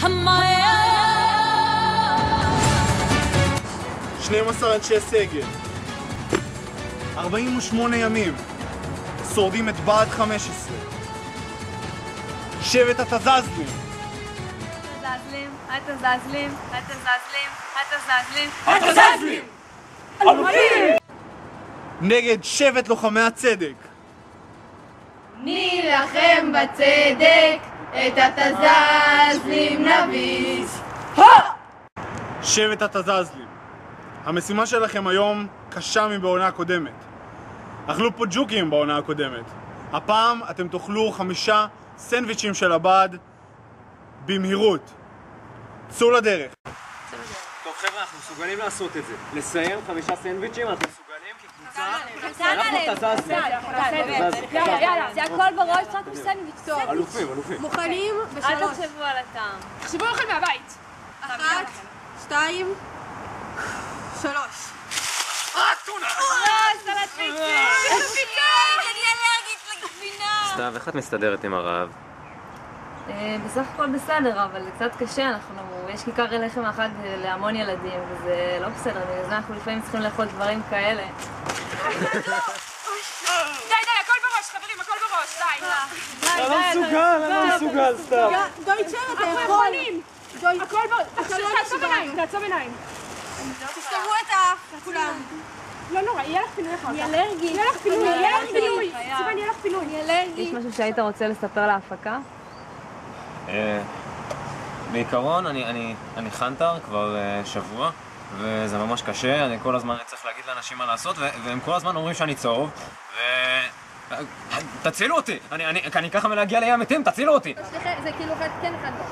המאיה 12 אנשי סגל 48 ימים שורדים את בה"ד 15 שבט התזזלים התזזלים אלופים נגד שבט לוחמי הצדק נילחם בצדק את התזזלים נביס שבט התזזלים המשימה שלכם היום קשה מבעונה הקודמת אכלו פה ג'וקים בעונה הקודמת הפעם אתם תאכלו 5 סנדוויצ'ים של הבה"ד במהירות צאו לדרך טוב חבר'ה, אנחנו מסוגלים לעשות את זה לסיים 5 סנדוויצ'ים, אנחנו מסוגלים כקבוצה קטן עליהם, יאללה, זה הכל בראש, רק עם סנדוויץ' טוב אלופים מוכנים ב3 אל תחשבו על הטעם תחשבו אוכל מהבית 1, 2, 3 טונה! סלט פיצה! אני אלרגית לגבינה סתיו, איך את מסתדרת עם הרעב? בסך הכל בסדר, אבל זה קצת קשה, יש כיכר לחם אחת להמון ילדים, וזה לא בסדר, בגלל זה אנחנו לפעמים צריכים לאכול דברים כאלה. די, הכל בראש, חברים, הכל בראש, די. אני לא מסוגל, סתיו. דוי צ'ר, אתה יכול. הכל בראש, תעצום עיניים. תסתובבו את כולם. לא נורא, יהיה לך פינוי אחד. אני אלרגית. יהיה לך פינוי. סיוון, יהיה לך פינוי. אני אלרגית. יש משהו שהיית רוצה לספר להפקה? בעיקרון, אני חנטר כבר שבוע, וזה ממש קשה, אני כל הזמן צריך להגיד לאנשים מה לעשות, והם כל הזמן אומרים שאני צהוב, תצילו אותי! אני ככה מלהגיע לאי המתים, תצילו אותי! זה כאילו כן אחד בו.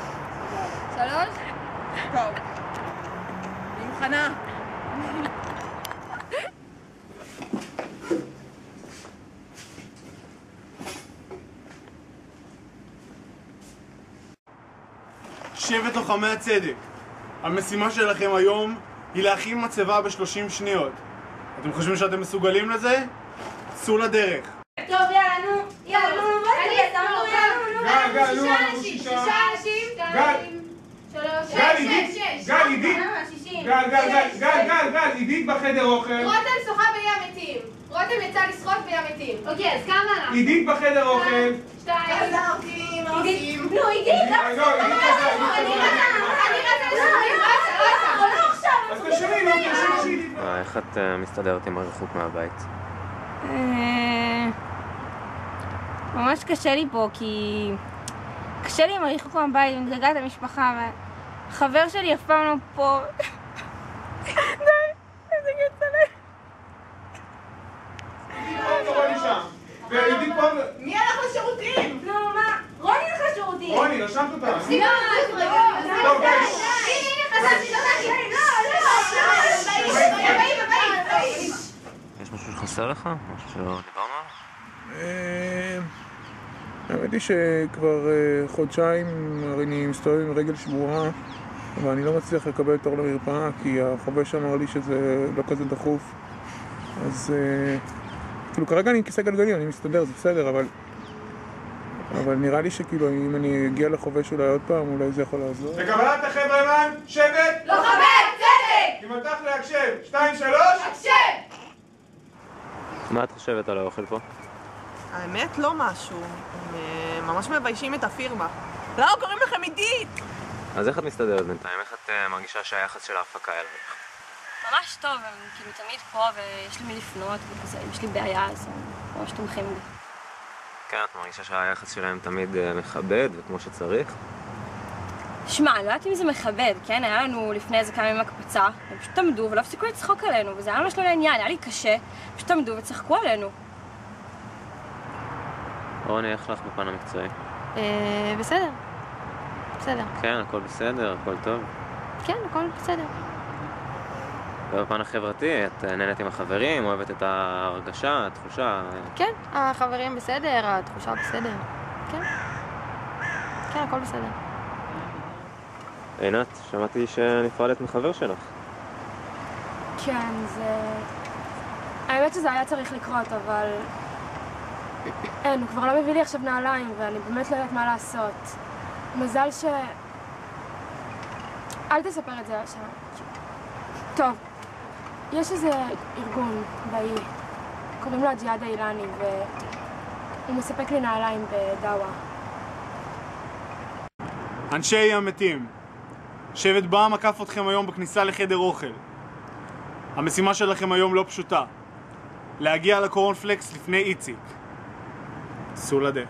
3? טוב. אני מוכנה. שבט לוחמי הצדק המשימה שלכם היום היא להכין מצבה ב30 שניות אתם חושבים שאתם מסוגלים לזה? צאו לדרך טוב, יאללה, נו, גל, 6 אנשים, 3, 6, גל, עידית בחדר אוכל. רותם שוחה באי המתים. רותם יצא לשחות באי המתים. אוקיי, אז כמה אנחנו? עידית בחדר אוכל. 2, עידית. נו, עידית, אני רצה, אז תשאלי, לא תשאלי. איך את מסתדרת עם הריחוק מהבית? ממש קשה לי פה, כי קשה לי עם הריחוק מהבית, עם דאגת המשפחה, והחבר שלי אף פעם לא פה. די, איזה גצלה. ועידית פה... מי הלך לשירותים? נו, מה? רוני הלך לשירותים. רוני, רשמת אותה. טוב, יש משהו שחסר לך? משהו שלא דיברנו עליו? האמת היא שכבר חודשיים אני מסתובב עם רגל שבורה ואני לא מצליח לקבל תור למרפאה כי החובש אמר לי שזה לא כזה דחוף אז כאילו כרגע אני עם כיסא גלגלים, אני מסתדר, זה בסדר, אבל נראה לי שכאילו אם אני אגיע לחובש אולי עוד פעם, אולי זה יכול לעזור. לקבלת החבר'ה, שבט! לוחמי צדק! אם אותך להקשב, 2, 3 הקשב! מה את חושבת על האוכל פה? האמת לא משהו, הם ממש מביישים את הפירמה. לא, קוראים לכם עידית! אז איך את מסתדרת בינתיים? איך את מרגישה שהיחס של ההפקה אליך? ממש טוב, הם כאילו תמיד פה ויש לי מי לפנות וכזה, אם יש לי בעיה אז הם ממש תומכים בי. כן, את מרגישה שהיחס שלהם תמיד מכבד וכמו שצריך? שמע, אני לא יודעת אם זה מכבד, כן? היה לנו לפני איזה כמה ימים הקפצה, הם פשוט עמדו ולא הפסיקו לצחוק עלינו, וזה היה ממש לא לעניין, היה לי קשה, פשוט עמדו וצחקו עלינו. רוני, איך לך בפן המקצועי? בסדר. בסדר. כן, הכל בסדר, הכל טוב. כן, הכל בסדר. ובפן החברתי, את נהנית עם החברים, אוהבת את ההרגשה, התחושה? כן, החברים בסדר, התחושה בסדר. כן. כן, הכל בסדר. עינת, שמעתי שנפרדת מחבר שלך. כן, האמת שזה היה צריך לקרות, אבל... אין, הוא כבר לא מביא לי עכשיו נעליים, ואני באמת לא יודעת מה לעשות. מזל אל תספר את זה לשם. טוב, יש איזה ארגון בעיר, קוראים לו הג'יהאד האיראני, והוא מספק לי נעליים בדאווה. אנשי המתים, שבט בעם עקף אתכם היום בכניסה לחדר אוכל. המשימה שלכם היום לא פשוטה, להגיע לקורנפלקס לפני איציק. סעו לדרך.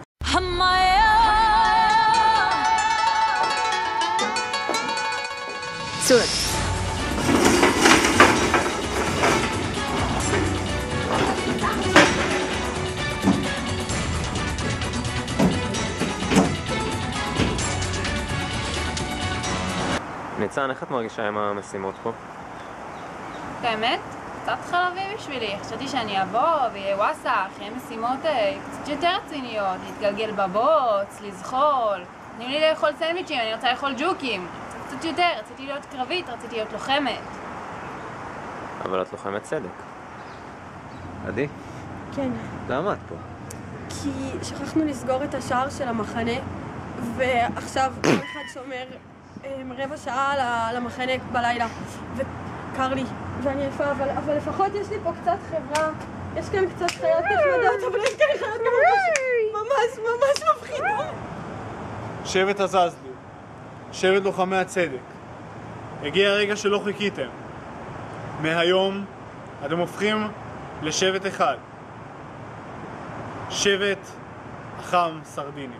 סעו לדרך. ניצן, איך את מרגישה עם המשימות פה? באמת? קצת חלבי בשבילי. חשבתי שאני אבוא ויהיה וואסאח, יהיה משימות קצת יותר רציניות, להתגלגל בבוץ, לזחול. תנים לי לאכול סנדוויצ'ים, אני רוצה לאכול ג'וקים. קצת יותר, רציתי להיות קרבית, רציתי להיות לוחמת. אבל את לוחמת צדק. עדי? כן. למה את פה? כי שכחנו לסגור את השער של המחנה, ועכשיו כל אחד שומר רבע שעה למחנה בלילה, וקר לי, ואני עייפה, אבל לפחות יש לי פה קצת חברה, יש כאן קצת חיות נחמדות, אבל יש כאן חיות ממש מפחידות. שבט עזזלי, שבט לוחמי הצדק. הגיע הרגע שלא חיכיתם. מהיום אתם הופכים לשבט אחד. שבט אח"ם סרדינים.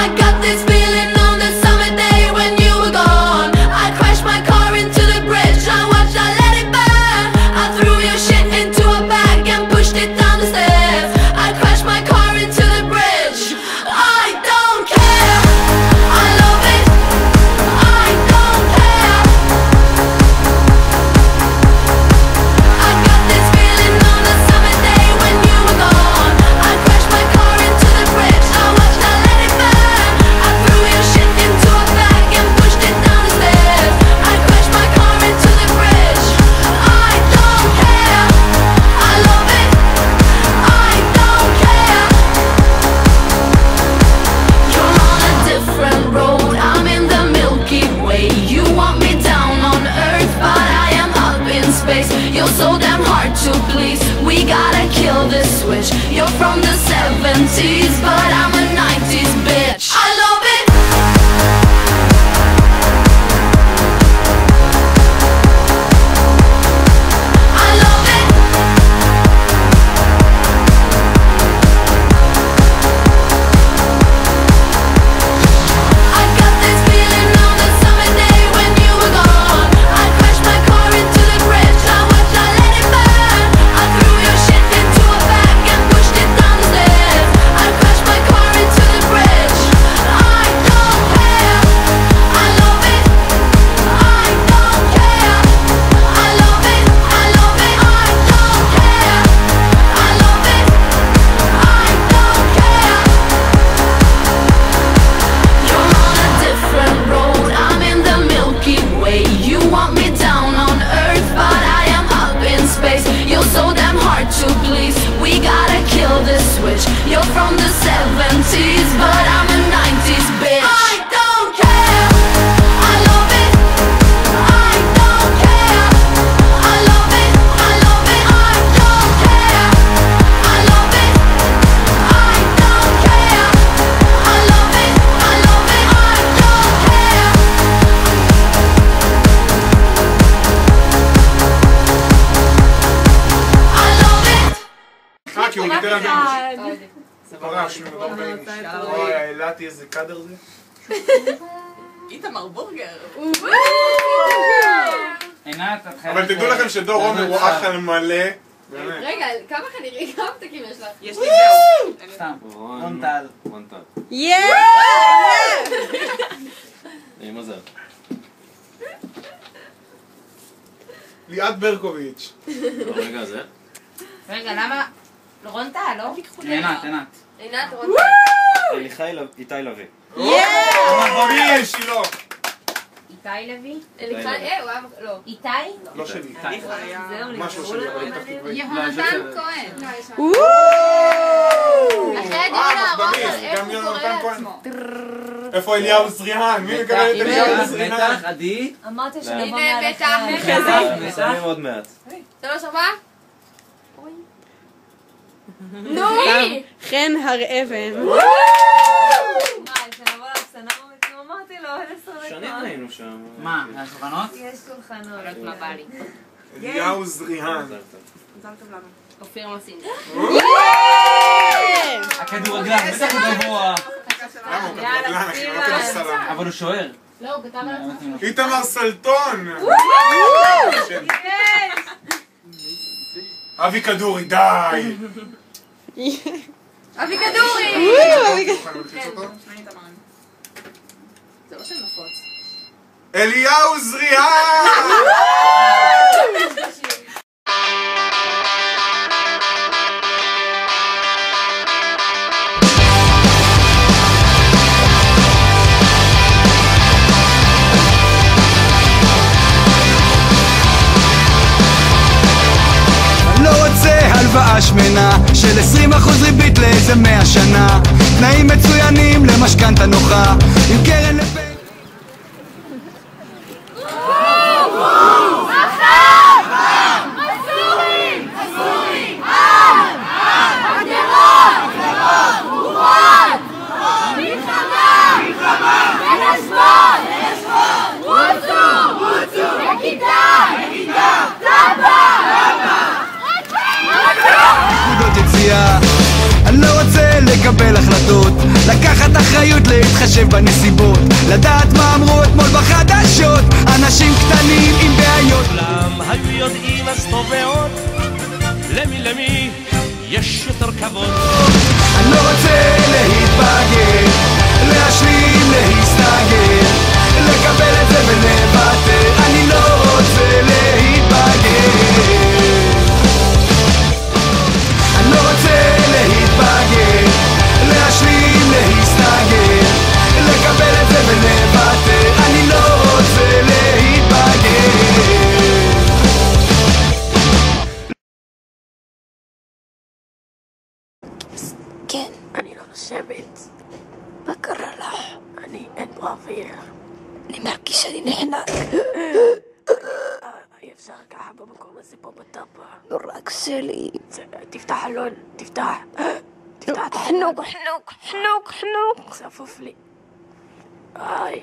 I got this feeling on the summer day when you were gone. I crashed my car into the bridge. I watched, I let it burn. I threw your shit into a bag and pushed it down the stairs. I crashed my car into the bridge. I don't care. I love it. I don't care. I got this feeling on the summer day when you were gone. I crashed my car into the bridge. I watched, I let it burn. I threw your shit into a bag and pushed it down the stairs. I crashed my car into the bridge. I don't care. I love it. I don't care. You're on a different road. I'm in the Milky Way. You want me down on Earth, but I am up in space. You're so damn hard to please. We gotta kill this switch. You're from the 70s, but I'm a 90s bitch. I love it. I love it. I got this feeling on the summer day when you were gone. I crashed my car into the bridge. I watched, I let it burn. I threw your shit into a bag and pushed it down the stairs. I crashed my car into the bridge. I don't care. I love it. I don't care. I love it. I love it. I don't care. I love it. I don't care. You're on a different road. I'm in the Milky Way. You want me down on Earth, but I am up in space. You're so damn hard to please. We gotta kill this switch. You're from the 70s, but I'm a 90s bitch. I don't care. I love it. I don't care. I love it. I love it. I don't care. I love it. I don't care. I love it. I love it. I don't care. I love it. כי הוא ניתן לנו. זה פרש ממדור בייניש. אוי, העלתי איזה קאדר זה. איתמר בורגר. אבל תדעו לכם שדור עומר הוא אחל מלא. רגע, כמה תקים יש לך? יש לי זהו. סתם. רונטל. אני מזל. ליאת ברקוביץ'. הרגע הזה? רגע, למה? רונטה, לא? עינת. עינת, רונטה. איתי לוי. בריא, שילה. איתי לוי? לא. איתי? לא שלי. זהו, משהו שלי, אבל איתך תקווי. יהונתן כהן. אחרי הדיון הארוך על איך הוא קורא לעצמו. איפה אליהו זריהן? מי מקבל את אליהו זריהן? בטח, עדי. אמרתי שנבוא הנה מעליך. בטח. נסיים עוד מעט. 3, 4. נו! חן הר אבן. מה, שנבוא לאפסנאות? אמרתי לו, 10 דקות. שנים היינו שם. מה, מהשולחנות? יש שולחנות. מה בא לי? אליהו זריהן. אופיר מסין. הכדורגלן, בטח הוא גבוה. למה הוא כדורגלן, אחי? הוא לא כזה סלם. אבל הוא שוער. לא, הוא כתב על עצמו. איתמר סלטון! אבי כדורי, די! אבי כדורי! זה לא שם נפוץ. אליהו זריהן! הלוואה שמנה של 20% ריבית לאיזה 100 שנה, תנאים מצוינים למשכנתה נוחה עם קרן לפנסיה. אני לא רוצה לקבל החלטות, לקחת אחריות, להתחשב בנסיבות, לדעת מה אמרו אתמול בחדשות, אנשים קטנים עם בעיות. כולם היו יודעים אז טוב מאוד, למי יש יותר כבוד. אני לא רוצה להתבגר, להשלים, להסתגר, לקבל את זה ולוותר. אני לא רוצה להתבגר, אני לא רוצה להתבגר, להשלים, להסתגר, לקבל את זה ולוותר. אני לא רוצה להתבגר. כן, אני לא נושמת. מה קרה לך? אין פה אוויר. אני מרגיש שאני נחנק. אי אפשר ככה במקום הזה פה בטאפה. נורא קשה לי. תפתח אלון, תפתח. תפתח. חנוק. צפוף לי. איי.